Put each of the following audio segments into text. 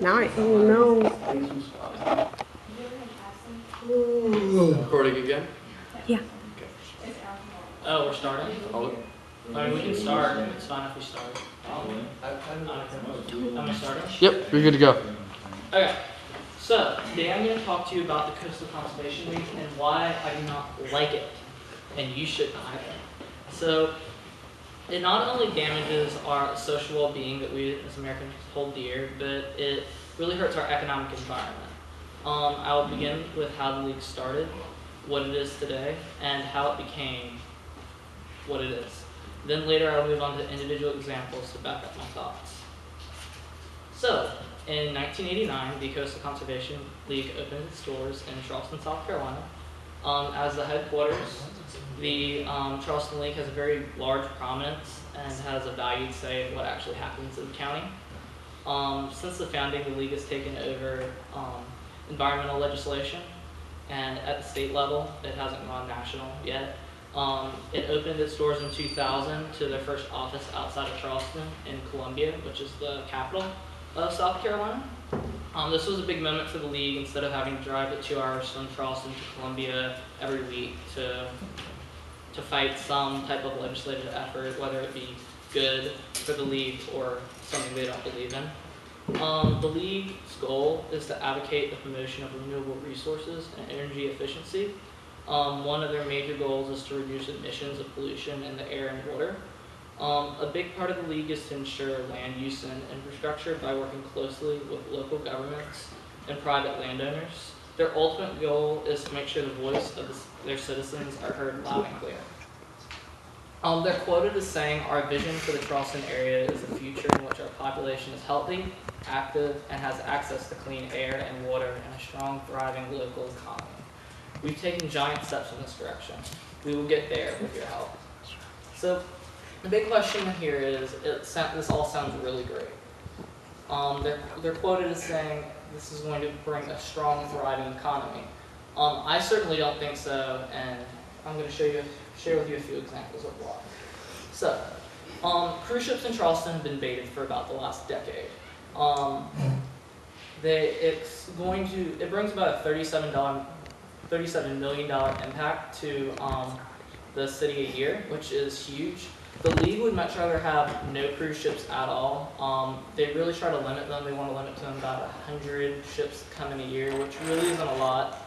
Now I don't know. Recording again? Yeah. Okay. Oh, we're starting? I mean, we can start. It's fine if we start. Am I starting? Yep, you're good to go. Okay. So, today I'm going to talk to you about the Coastal Conservation League and why I do not like it. And you shouldn't either. So, it not only damages our social well-being that we as Americans hold dear, but it really hurts our economic environment. I will begin with how the league started, what it is today, and how it became what it is. Then later I'll move on to individual examples to back up my thoughts. So, in 1989, the Coastal Conservation League opened its doors in Charleston, South Carolina. As the headquarters, the Charleston League has a very large prominence and has a valued say in what actually happens in the county. Since the founding, the league has taken over environmental legislation, and at the state level, it hasn't gone national yet. It opened its doors in 2000 to their first office outside of Charleston in Columbia, which is the capital of South Carolina. This was a big moment for the league. Instead of having to drive the 2 hours from Charleston to Columbia every week to fight some type of legislative effort, whether it be good for the league or something they don't believe in. The league's goal is to advocate the promotion of renewable resources and energy efficiency. One of their major goals is to reduce emissions of pollution in the air and water. A big part of the league is to ensure land use and infrastructure by working closely with local governments and private landowners. Their ultimate goal is to make sure the voice of their citizens are heard loud and clear. They're quoted as saying, "Our vision for the Charleston area is a future in which our population is healthy, active, and has access to clean air and water and a strong, thriving local economy." We've taken giant steps in this direction. We will get there with your help. So, the big question here is, this all sounds really great. They're quoted as saying, this is going to bring a strong, thriving economy. I certainly don't think so, and I'm going to share with you a few examples of why. So, cruise ships in Charleston have been baited for about the last decade. It brings about a $37 million impact to the city a year, which is huge. The league would much rather have no cruise ships at all. They really try to limit them. They want to limit to them about 100 ships coming a year, which really isn't a lot.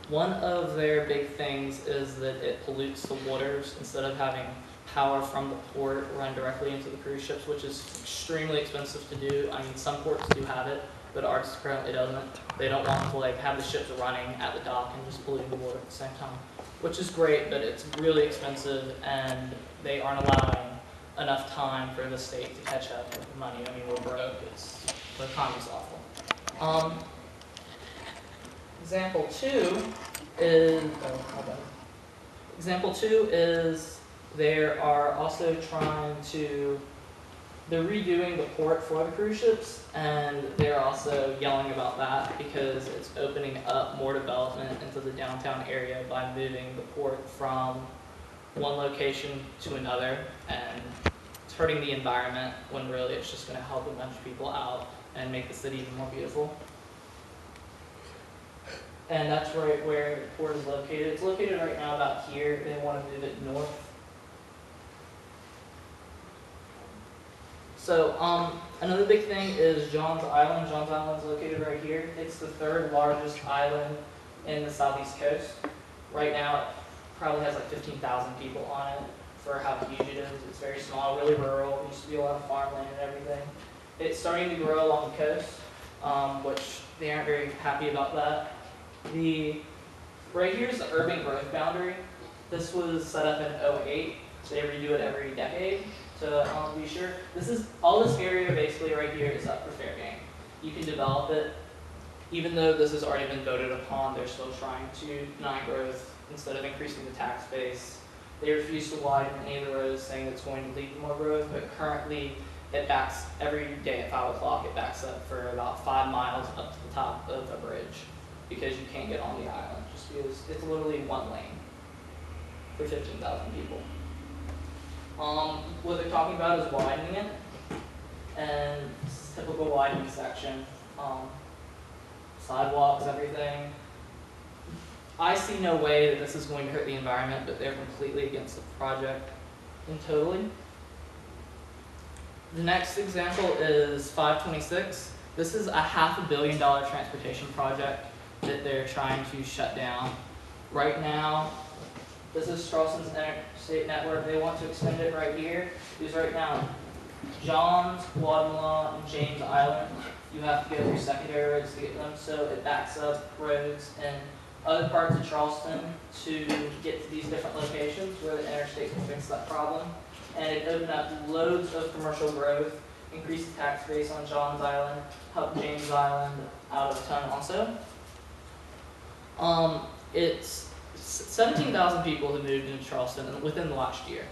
One of their big things is that it pollutes the waters instead of having power from the port run directly into the cruise ships, which is extremely expensive to do. I mean, some ports do have it, but ours currently doesn't. They don't want to have the ships running at the dock and just polluting the water at the same time, which is great, but it's really expensive, and they aren't allowing enough time for the state to catch up with the money. I mean, we're broke. The economy's awful. Example two is they are also they're redoing the port for the cruise ships, and they're also yelling about that because it's opening up more development into the downtown area by moving the port from one location to another, and it's hurting the environment when really it's just going to help a bunch of people out and make the city even more beautiful. And that's right where the port is located. It's located right now about here. They want to move it north. So another big thing is Johns Island. Johns Island is located right here. It's the 3rd largest island in the southeast coast. Right now it probably has like 15,000 people on it for how huge it is. It's very small, really rural. There used to be a lot of farmland and everything. It's starting to grow along the coast, which they aren't very happy about that. Right here is the urban growth boundary. This was set up in 2008. They redo it every decade to be sure. All this area basically right here is up for fair game. You can develop it. Even though this has already been voted upon, they're still trying to deny growth instead of increasing the tax base. They refuse to widen any of the roads, saying it's going to lead to more growth, but currently every day at 5 o'clock, it backs up for about 5 miles up to the top of the bridge because you can't get on the island, just because it's literally one lane for 15,000 people. What they're talking about is widening it, and typical widening section, sidewalks, everything. I see no way that this is going to hurt the environment, but they're completely against the project and totally. The next example is 526. This is a $500 million transportation project that they're trying to shut down. Right now, this is Charleston's interstate network. They want to extend it right here. Because right now, Johns, Guatemala, and James Island, you have to go through secondary roads to get them, so it backs up roads in other parts of Charleston to get to these different locations where the interstate can fix that problem. And it opened up loads of commercial growth, increased the tax base on Johns Island, helped James Island out of a ton also. It's 17,000 people have moved into Charleston within the last year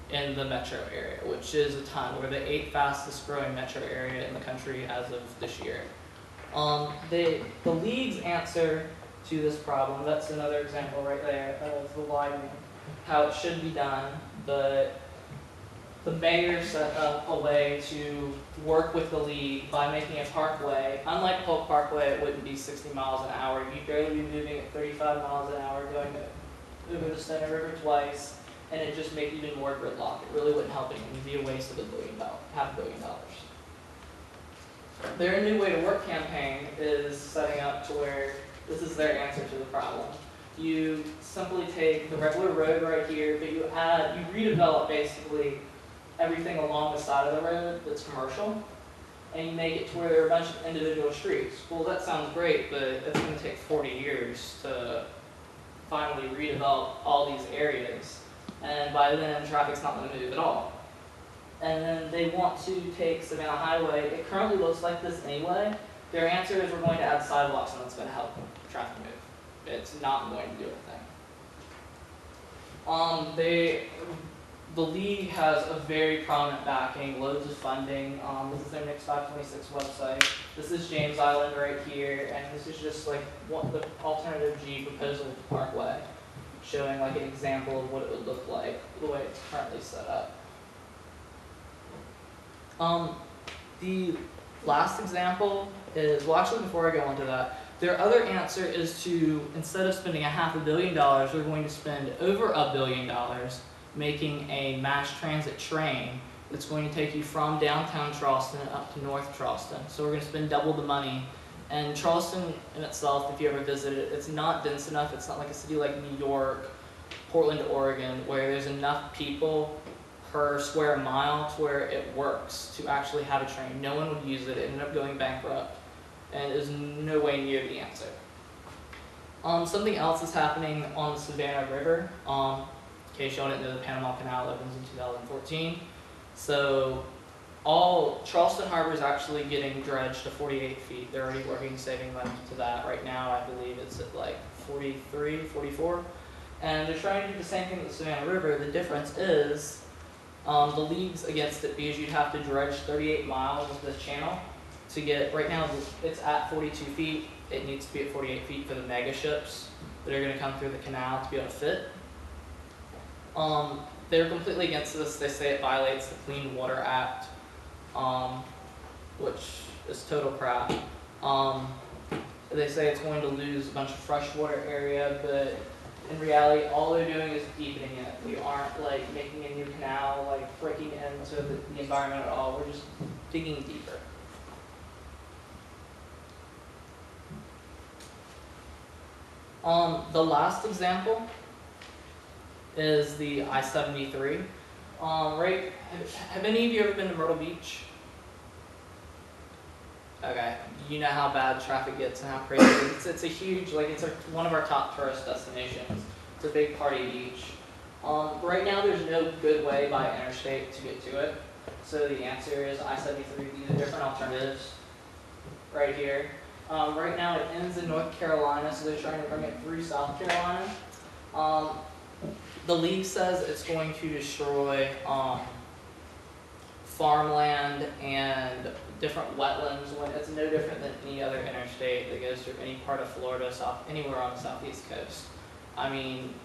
in the metro area, which is a ton. We're the 8th fastest growing metro area in the country as of this year. The league's answer to this problem, that's another example right there of the widening, how it should be done, but the mayor set up a way to work with the league by making a parkway. Unlike Polk Parkway, it wouldn't be 60 miles an hour. You'd barely be moving at 35 miles an hour going over the Stony River twice, and it'd just make even more gridlock. It really wouldn't help anything. It'd be a waste of $500 million. Their new way to work campaign is setting up to where this is their answer to the problem. You simply take the regular road right here, but you redevelop basically everything along the side of the road that's commercial, and you make it to where there are a bunch of individual streets. Well, that sounds great, but it's going to take 40 years to finally redevelop all these areas, and by then traffic's not going to move at all. And then they want to take Savannah Highway. It currently looks like this anyway. Their answer is we're going to add sidewalks and that's going to help traffic move. It's not going to do anything. The league has a very prominent backing, loads of funding. This is their Next 526 website. This is James Island right here, and this is just like the alternative G proposal with the Parkway, showing like an example of what it would look like, the way it's currently set up. The last example is, well actually before I go into that, their other answer is to, instead of spending $500 million, they're going to spend over $1 billion making a mass transit train that's going to take you from downtown Charleston up to North Charleston. So we're going to spend double the money. And Charleston in itself, if you ever visit it, it's not dense enough. It's not like a city like New York, Portland, Oregon, where there's enough people per square mile to where it works to actually have a train. No one would use it. It ended up going bankrupt, and is no way near the answer. Something else is happening on the Savannah River. In case y'all didn't know, the Panama Canal opens in 2014. So all Charleston Harbor is actually getting dredged to 48 feet. They're already working, saving money to that. Right now, I believe it's at like 43, 44. And they're trying to do the same thing with the Savannah River. The difference is the league's against it because you'd have to dredge 38 miles of this channel to get, right now it's at 42 feet. It needs to be at 48 feet for the mega ships that are going to come through the canal to be able to fit. They're completely against this. They say it violates the Clean Water Act, which is total crap. They say it's going to lose a bunch of freshwater area, but in reality, all they're doing is deepening it. We aren't like making a new canal, like breaking into the environment at all. We're just digging deeper. The last example is the I-73. Right? Have any of you ever been to Myrtle Beach? Okay, you know how bad traffic gets and how crazy it is. It's a huge, like it's one of our top tourist destinations. It's a big party beach. Right now there's no good way by interstate to get to it. So the answer is I-73. These are different alternatives right here. Right now it ends in North Carolina, so they're trying to bring it through South Carolina. The league says it's going to destroy farmland and different wetlands when it's no different than any other interstate that goes through any part of Florida, anywhere on the southeast coast. I mean,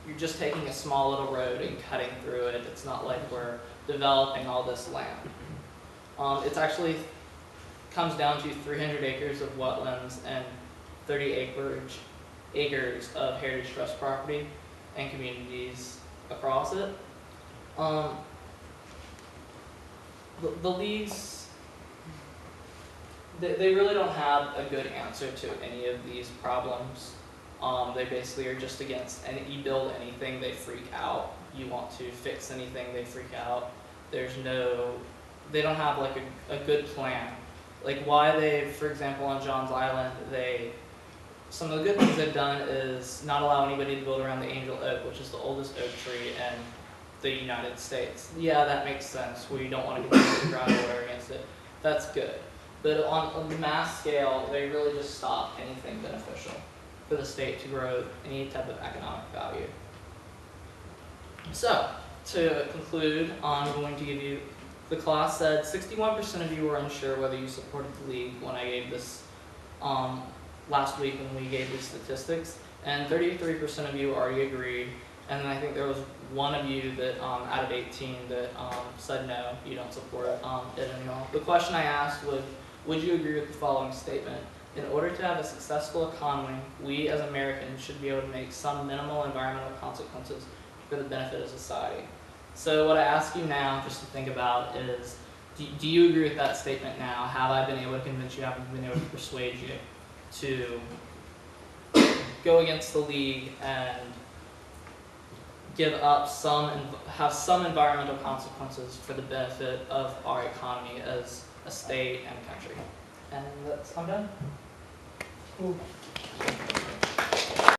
you're just taking a small little road and cutting through it. It's not like we're developing all this land. It's actually comes down to 300 acres of wetlands and 30 acres of Heritage Trust property and communities across it. The leagues, they really don't have a good answer to any of these problems. They basically are just against any, you build anything, they freak out. You want to fix anything, they freak out. They don't have like a good plan. Like why they, for example, on John's Island, some of the good things they've done is not allow anybody to build around the angel oak, which is the oldest oak tree in the United States. Yeah, that makes sense, where you don't want to get the groundwater against it. That's good. But on the mass scale, they really just stop anything beneficial for the state to grow any type of economic value. So, to conclude, I'm going to give you, the class said 61% of you were unsure whether you supported the league when I gave this last week when we gave these statistics, and 33% of you already agreed, and then I think there was one of you that out of 18 that said no, you don't support it anymore. The question I asked was, would you agree with the following statement? In order to have a successful economy, we as Americans should be able to make some minimal environmental consequences for the benefit of society. So what I ask you now just to think about is, do you agree with that statement now? Have I been able to convince you? Have I been able to persuade you to go against the league and give up have some environmental consequences for the benefit of our economy as a state and country? And I'm done. Cool.